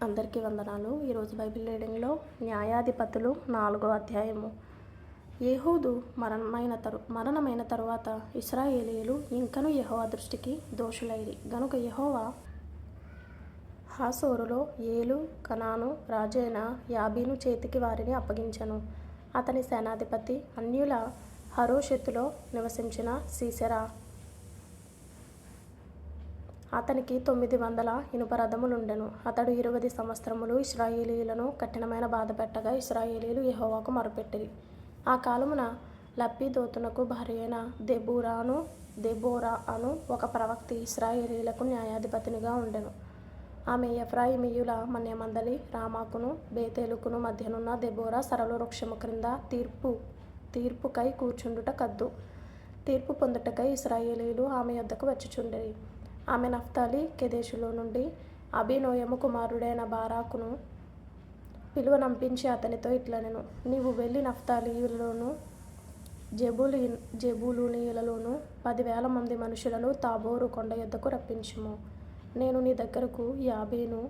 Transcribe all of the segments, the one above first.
అందరికీ వందనాలు. ఈరోజు బైబిల్ రీడింగ్లో న్యాయాధిపతులు 4వ అధ్యాయము. ఏహూదు మరణమైన తరువాత ఇశ్రాయేలీయులు ఇంకను యెహోవా దృష్టికి దోషులైరి గనుక యెహోవా హాసోరులో ఏలు కనాను రాజైన యాబీను చేతికి వారిని అప్పగించెను. అతని సేనాధిపతి అన్యుల హరోషెతులో నివసించిన సీసెరా. అతనికి 900 ఇనుప రథములుండెను. అతడు 20 సంవత్సరములు ఇశ్రాయేలీయులను కఠినమైన బాధ పెట్టగా ఇశ్రాయేలీయులు యెహోవాకు మొరపెట్టిరి. ఆ కాలమున లప్పీదోతునకు భార్య అయిన దెబోరా అను ఒక ప్రవక్తి ఇశ్రాయేలీయులకు న్యాయాధిపతినిగా ఉండెను. ఆమె ఎఫ్రాయిమీయుల మన్యమందలి రామాకును బేతేలుకును మధ్యనున్న దెబోరా సరళ వృక్షము క్రింద తీర్పుకై కూర్చుండుట కద్దు. తీర్పు పొందుటకై ఇశ్రాయేలీయులు ఆమె యొద్దకు వచ్చుచుండిరి. ఆమె నఫ్తాలి కెదెషులో నుండి అబీనోయము కుమారుడైన బారాకును పిలువనంపించి అతనితో ఇట్లనెను, నీవు వెళ్ళి నఫ్తాలీయులలోను జెబూలూనీయులలోను 10,000 మంది మనుషులను తాబోరు కొండ యొద్దకు రప్పించుము. నేను నీ దగ్గరకు యాబీను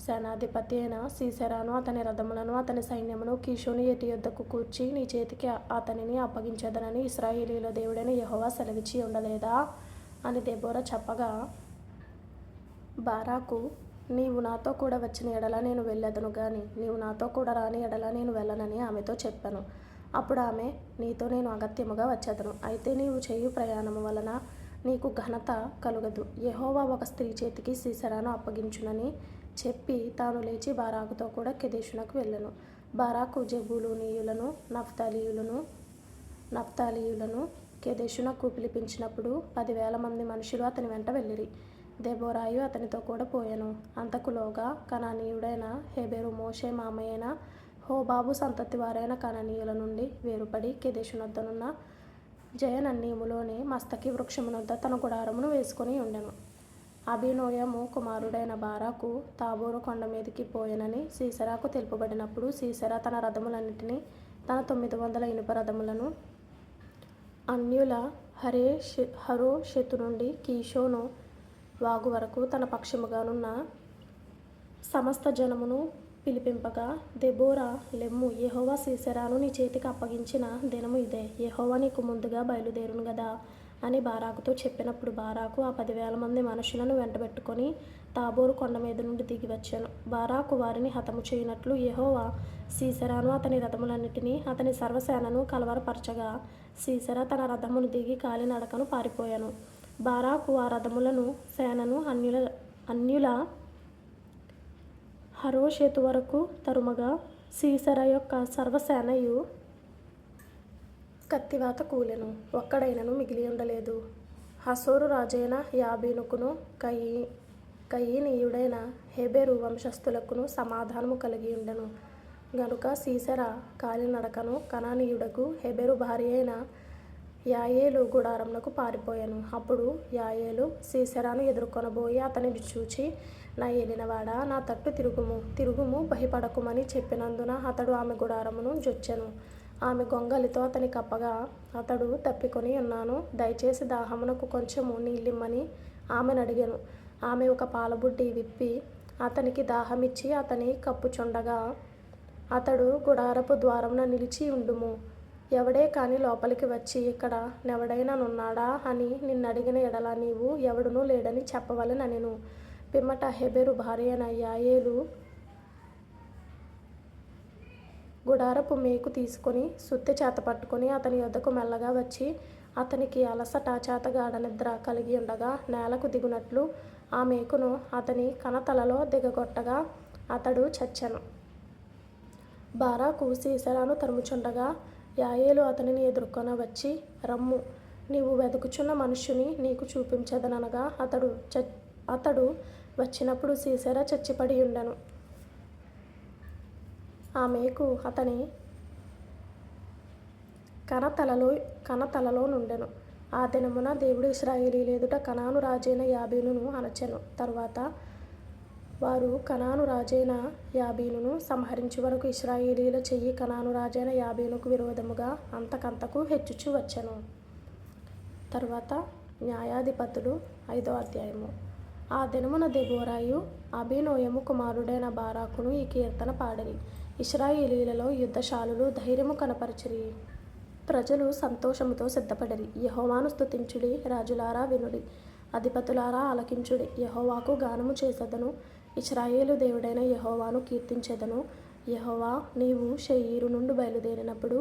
సేనాధిపతి అయిన సీసెరాను అతని రథములను అతని సైన్యమును కీషోను ఏటి యొద్దకు కూర్చి నీ చేతికి అతనిని అప్పగించెదనని ఇశ్రాయేలీయుల దేవుడైన యెహోవా సెలవిచ్చి ఉండలేదా అని దెబోరా చెప్పగా, బారాకు, నీవు నాతో కూడా వచ్చిన ఎడల నేను వెళ్ళెదను గాని నీవు నాతో కూడా రాని ఎడల నేను వెళ్ళనని ఆమెతో చెప్పాను. అప్పుడు ఆమె, నీతో నేను అగత్యముగా వచ్చెదను, అయితే నీవు చేయు ప్రయాణము వలన నీకు ఘనత కలుగదు. యెహోవా ఒక స్త్రీ చేతికి సీసెరాను అప్పగించునని చెప్పి తాను లేచి బారాకుతో కూడా కెదెషునకు వెళ్ళెను. బారాకు జెబూలూనీయులను నఫ్తాలీయులను కెదెషునకు పిలిపించినప్పుడు 10,000 మంది మనుషులు అతని వెంట వెళ్ళిరి. దెబోరాయు అతనితో కూడా పోయెను. అంతకులోగా కనానీయుడైన హెబెరు మోషే మామయ్యైన హోబాబు సంతతి వారైన కనానీయుల నుండి వేరుపడి కెదెషునొద్దనున్న జయనన్నీములోని మస్తకి వృక్షమునొద్ద తన గుడారమును వేసుకొని ఉండెను. అబీనోయము కుమారుడైన బారాకు తాబోరు కొండ మీదికి పోయెనని సీసెరాకు తెలుపబడినప్పుడు సీసెరా తన రథములన్నిటినీ తన 900 ఇనుప రథములను అన్యుల హరోషెతు నుండి కీషోను వాగు వరకు తన పక్షముగానున్న సమస్త జనమును పిలిపింపగా, దెబోరా, లెమ్ము, యెహోవా సీసెరాను నీ చేతికి అప్పగించిన దినము ఇదే. యెహోవా నీకు ముందుగా బయలుదేరును గదా అని బారాకుతో చెప్పినప్పుడు బారాకు ఆ 10,000 మంది మనుషులను వెంటబెట్టుకొని తాబోరు కొండ మీద నుండి దిగి వచ్చాను. బారాకు వారిని హతము చేయనట్లు యెహోవా సీసెరాను అతని రథములన్నిటినీ అతని సర్వసేనను కలవరపరచగా సీసెరా తన రథమును దిగి కాలినడకను పారిపోయాను. బారాకు ఆ రథములను సేనను అన్యుల హరోషెతు వరకు తరుమగా సీసెరా యొక్క సర్వసేనయు కత్తివాత కూలెను, ఒక్కడైనను మిగిలి ఉండలేదు. హసోరు రాజైన యాబీనుకును కయీనీయుడైన హెబెరు వంశస్థులకును సమాధానము కలిగి ఉండెను గనుక సీసెరా కాలినడకను కనానీయుడకు హెబెరు భార్య అయిన యాయేలు గుడారమునకు పారిపోయాను. అప్పుడు యాయేలు సీసెరాను ఎదుర్కొనబోయి అతనిని చూచి, నా ఏలినవాడా, నా తట్టు తిరుగుము, భయపడకుమని చెప్పినందున అతడు ఆమె గుడారమును జొచ్చెను. ఆమె గొంగలితో అతని కప్పగా అతడు తప్పికొని ఉన్నాను, దయచేసి దాహమునకు కొంచెము నీళ్ళిమ్మని ఆమెను అడిగెను. ఆమె ఒక పాలబుడ్డి విప్పి అతనికి దాహమిచ్చి అతని కప్పుచుండగా అతడు గుడారపు ద్వారమున నిలిచి ఉండుము, ఎవడే కాని లోపలికి వచ్చి ఇక్కడ నెవడైనా నున్నాడా అని నిన్నడిగిన ఎడల నీవు ఎవడునూ లేడని చెప్పవలెననెను. పిమ్మట హెబెరు భార్య అయిన యాయేలు గుడారపు మేకు తీసుకొని సుత్తె చేత పట్టుకొని అతని యొద్దకు మెల్లగా వచ్చి అతనికి అలసట చేతగాడ నిద్ర కలిగి ఉండగా నేలకు దిగునట్లు ఆ మేకును అతని కణతలలో దిగగొట్టగా అతడు చచ్చెను. బారాకు సీసెరాను తరుముచుండగా యాయేలు అతనిని ఎదుర్కొన వచ్చి, రమ్ము, నీవు వెదుకుచున్న మనుష్యుని నీకు చూపించదనగా అతడు వచ్చినప్పుడు సీసెరా చచ్చిపడి ఉండెను. ఆ మేకు అతని కణతలలో నుండెను. ఆ దినమున దేవుడు ఇశ్రాయేలీయుల ఎదుట కనాను రాజైన యాబీనును అణచెను. తరువాత వారు కనాను రాజైన యాబీనును సంహరించు వరకు ఇశ్రాయేలీయుల చెయ్యి కనాను రాజైన యాబీనుకు విరోధముగా అంతకంతకు హెచ్చుచూ వచ్చెను. తరువాత న్యాయాధిపతులు 5వ అధ్యాయము. ఆ దినమున దెబోరాయు అబీనోయము కుమారుడైన బారాకును ఈ కీర్తన పాడిరి. ఇశ్రాయేలీలలో యుద్ధశాలులు ధైర్యము కనపరచిరి. ప్రజలు సంతోషముతో సిద్ధపడిరి. యెహోవాను స్తుతించుడి, రాజులారా వినుడి, అధిపతులారా ఆలకించుడి. యెహోవాకు గానము చేసెదను, ఇశ్రాయేలు దేవుడైన యెహోవాను కీర్తించెదను. యెహోవా, నీవు శేయీరు నుండి బయలుదేరినప్పుడు,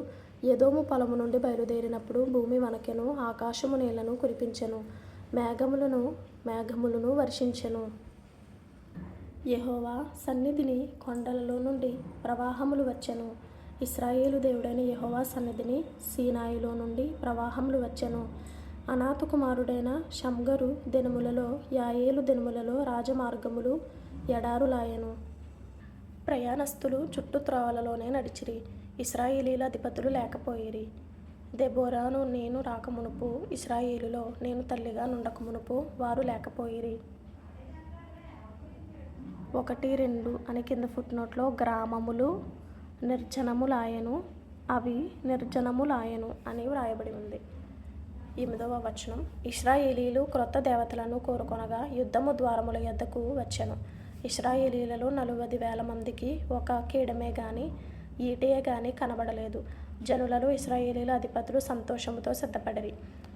ఎదోము పొలము నుండి బయలుదేరినప్పుడు భూమి వణకెను, ఆకాశము నీళ్లను కురిపించెను, మేఘములను వర్షించెను. యెహోవా సన్నిధిని కొండలలో నుండి ప్రవాహములు వచ్చెను. ఇశ్రాయేలు దేవుడైన యెహోవా సన్నిధిని సీనాయిలో నుండి ప్రవాహములు వచ్చెను. అనాతు కుమారుడైన షమ్గరు దినములలో, యాయేలు దినములలో రాజమార్గములు ఎడారులాయెను. ప్రయాణస్తులు చుట్టూ త్రోవలలోనే నడిచిరి. ఇశ్రాయేలీల అధిపతులు లేకపోయిరి. దెబోరాను నేను రాకమునుపు, ఇశ్రాయేలులో నేను తల్లిగా నుండకమునుపు వారు లేకపోయిరి. 1-2 అని కింద ఫుట్నోట్లో గ్రామములు నిర్జనములాయెను, అవి నిర్జనములాయెను అని వ్రాయబడి ఉంది. 8వ వచనం. ఇశ్రాయేలీలు క్రొత్త దేవతలను కోరుకొనగా యుద్ధము ద్వారముల యొద్దకు వచ్చెను. ఇశ్రాయేలీలలో 40,000 మందికి ఒక కీడమే గాని ఈటెయే గాని కనబడలేదు. జనులలో ఇశ్రాయేలీల అధిపతులు సంతోషముతో సిద్ధపడిరి.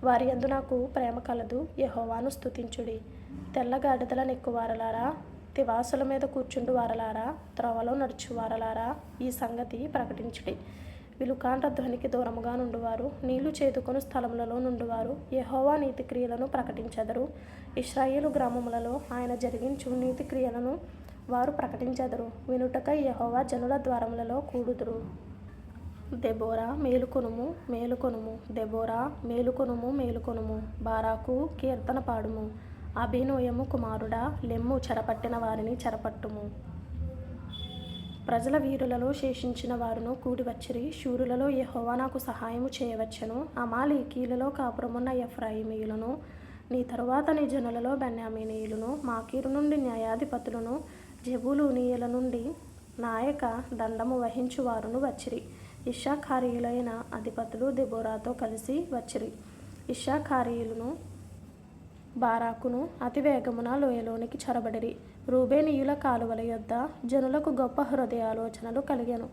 వారి యందు నాకు ప్రేమ కలదు, యెహోవాను స్తుతించుడి. తెల్లగాడిదల నెక్కువారలారా, తివాసుల మీద కూర్చుండు వారలారా, త్రోవలో నడుచువారలారా, ఈ సంగతి ప్రకటించుడి. విలుకాండ్ర ధ్వనికి దూరముగా నుండువారు, నీళ్లు చేదుకొని స్థలములలో నుండువారు యెహోవా నీతి క్రియలను ప్రకటించెదరు. ఇశ్రాయేలు గ్రామములలో ఆయన జరిగించు నీతి క్రియలను వారు ప్రకటించెదరు. వినుటకై యెహోవా జనుల ద్వారములలో కూడుదురు. దెబోరా మేలుకొనుము, మేలుకొనుము, దెబోరా మేలుకొనుము, మేలుకొనుము. బారాకు కీర్తన పాడుము. అబీనోయము కుమారుడా, లెమ్ము, చెరపట్టిన వారిని చెరపట్టుము. ప్రజల వీరులలో శేషించిన వారును కూడి వచ్చిరి. శూరులలో యెహోవా నాకు సహాయము చేయవచ్చెను. అమాలేకీయులలో కాపురమున్న ఎఫ్రాయిమీయులను, నీ తరువాత నీ జనులలో బెన్యామీనీయులను, మాకీరు నుండి న్యాయాధిపతులను, జెబూలూనీయుల నుండి నాయక దండము వహించువారును వచ్చిరి. ఇశ్శాఖారీయులైన అధిపతులు దెబోరాతో కలిసి వచ్చిరి. ఇశ్శాఖారీయులను బారాకును అతివేగమున లోయలోనికి చొరబడిరి. రూబేనీయుల కాలువల యొద్ద జనులకు గొప్ప హృదయాలోచనలు కలిగెను.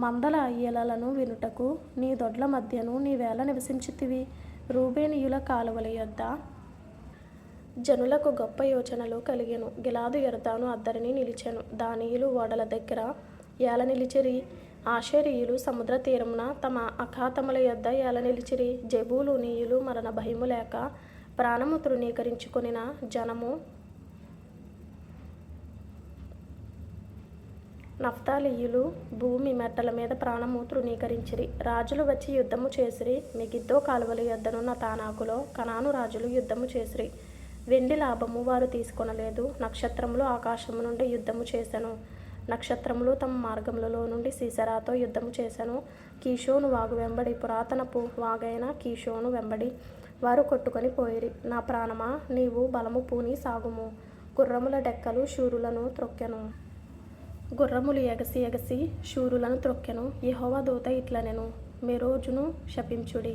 మందల అయ్యలను వినుటకు నీ దొడ్ల మధ్యను నీవేళ నివసించితివి. రూబేనీయుల కాలువల యొద్ద జనులకు గొప్ప యోచనలు కలిగెను. గిలాదు యొర్దాను అద్దరిని నిలిచెను. దానీయులు ఓడల దగ్గర ఏల నిలిచిరి. ఆషేరీయులు సముద్ర తీరమున తమ అఖాతముల యొద్ద ఏల నిలిచిరి. జెబూలూనీయులు మరణ భయము లేక ప్రాణము తృణీకరించుకొనిన జనము. నఫ్తాలీయులు భూమి మెట్టల మీద ప్రాణము తృణీకరించిరి. రాజులు వచ్చి యుద్ధము చేసిరి. మెగిద్దో కాలువల యొద్దనున్న తానాకులో కనాను రాజులు యుద్ధము చేసిరి. వెండి లాభము వారు తీసుకొనలేదు. నక్షత్రములు ఆకాశము నుండి యుద్ధము చేసెను. నక్షత్రములు తమ మార్గములలో నుండి సీసెరాతో యుద్ధము చేసెను. కీషోను వాగు వెంబడి, పురాతనపు వాగైన కీషోను వెంబడి వారు కొట్టుకొని పోయిరి. నా ప్రాణమా, నీవు బలము పూని సాగుము. గుర్రముల డెక్కలు శూరులను త్రొక్కెను. గుర్రములు ఎగసి ఎగసి శూరులను త్రొక్కెను. యెహోవా దూత ఇట్లనెను, మెరోజును శపించుడి,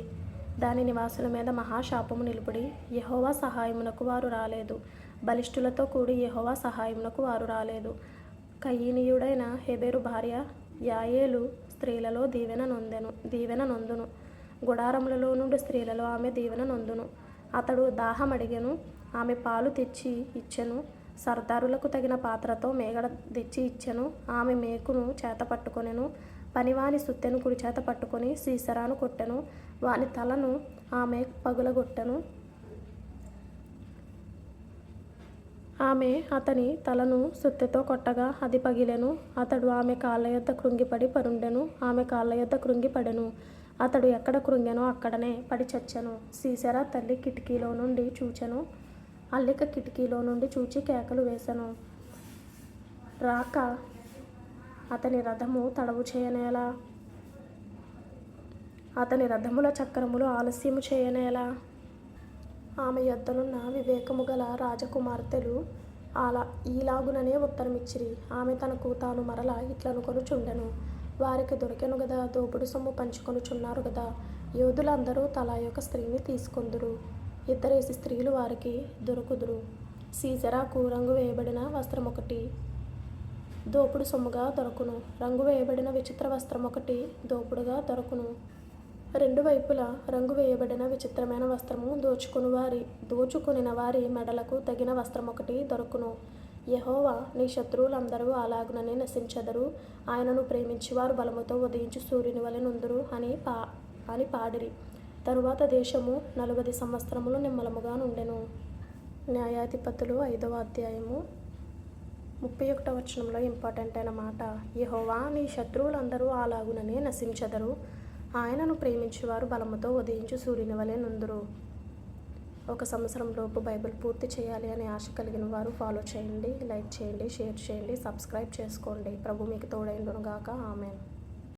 దాని నివాసుల మీద మహాశాపము నిలుపుడి. యెహోవా సహాయమునకు వారు రాలేదు. బలిష్ఠులతో కూడి యెహోవా సహాయమునకు వారు రాలేదు. కయీనీయుడైన హెబెరు భార్య యాయేలు స్త్రీలలో దీవెన నొందును. గుడారములలో నుండి స్త్రీలలో ఆమె దీవెన నొందును. అతడు దాహమడిగెను, ఆమె పాలు తెచ్చి ఇచ్చెను. సర్దారులకు తగిన పాత్రతో మేగడ తెచ్చి ఇచ్చెను. ఆమె మేకును చేత పట్టుకొనెను. పనివాని సుత్తెను కుడి చేత పట్టుకొని సీసెరాను కొట్టెను. వాని తలను ఆమె పగులగొట్టెను. ఆమె అతని తలను సుత్తెతో కొట్టగా అది పగిలెను. అతడు ఆమె కాళ్ళ యొద్ద కృంగిపడి పరుండెను. ఆమె కాళ్ళ యొద్ద కృంగిపడెను. అతడు ఎక్కడ కృంగెనో అక్కడనే పడి చచ్చెను. సీసెరా తల్లి కిటికీలో నుండి చూచెను. అల్లిక కిటికీలో నుండి చూచి కేకలు వేసెను. రాక అతని రథము తడవు చేయనేలా, అతని రథముల చక్రములు ఆలస్యము చేయనేలా. ఆమె యొద్దనున్న వివేకము గల రాజకుమార్తెలు ఈలాగుననే ఉత్తరమిచ్చిరి. ఆమె తనకు తాను మరల ఇట్లనుకొనుచుండెను, వారికి దొరికెను గదా, దోపుడు సొమ్ము పంచుకొనుచున్నారు గదా. యోధులందరూ తలా యొక్క స్త్రీని తీసుకొందురు, 2 స్త్రీలు వారికి దొరుకుదురు. సీజరాకు రంగు వేయబడిన వస్త్రం ఒకటి దోపుడు సొమ్ముగా దొరకును. రంగు వేయబడిన విచిత్ర వస్త్రం ఒకటి దోపుడుగా దొరకును. రెండు వైపులా రంగు వేయబడిన విచిత్రమైన వస్త్రము దోచుకొనిన వారి మెడలకు తగిన వస్త్రం ఒకటి దొరకును. యెహోవా నీ శత్రువులందరూ అలాగుననే నశించెదరు. ఆయనను ప్రేమించువారు బలముతో ఉదయించు సూర్యుని వలె నుందురు అని పాడిరి. తరువాత దేశము 40 సంవత్సరములు నిమ్మలముగా నుండెను. న్యాయాధిపతులు 5వ అధ్యాయము 31వ వచనంలో ఇంపార్టెంట్ అయిన మాట, యెహోవా నీ శత్రువులందరూ అలాగుననే నశించెదరు. ఆయనను ప్రేమించువారు బలముతో ఉదయించు సూర్యుని వలె నుందురు. 1 సంవత్సరంలోపు బైబిల్ పూర్తి చేయాలి అనే ఆశ కలిగిన వారు ఫాలో చేయండి, లైక్ చేయండి, షేర్ చేయండి, సబ్స్క్రైబ్ చేసుకోండి. ప్రభు మీకు తోడైండును గాక. ఆమేన్.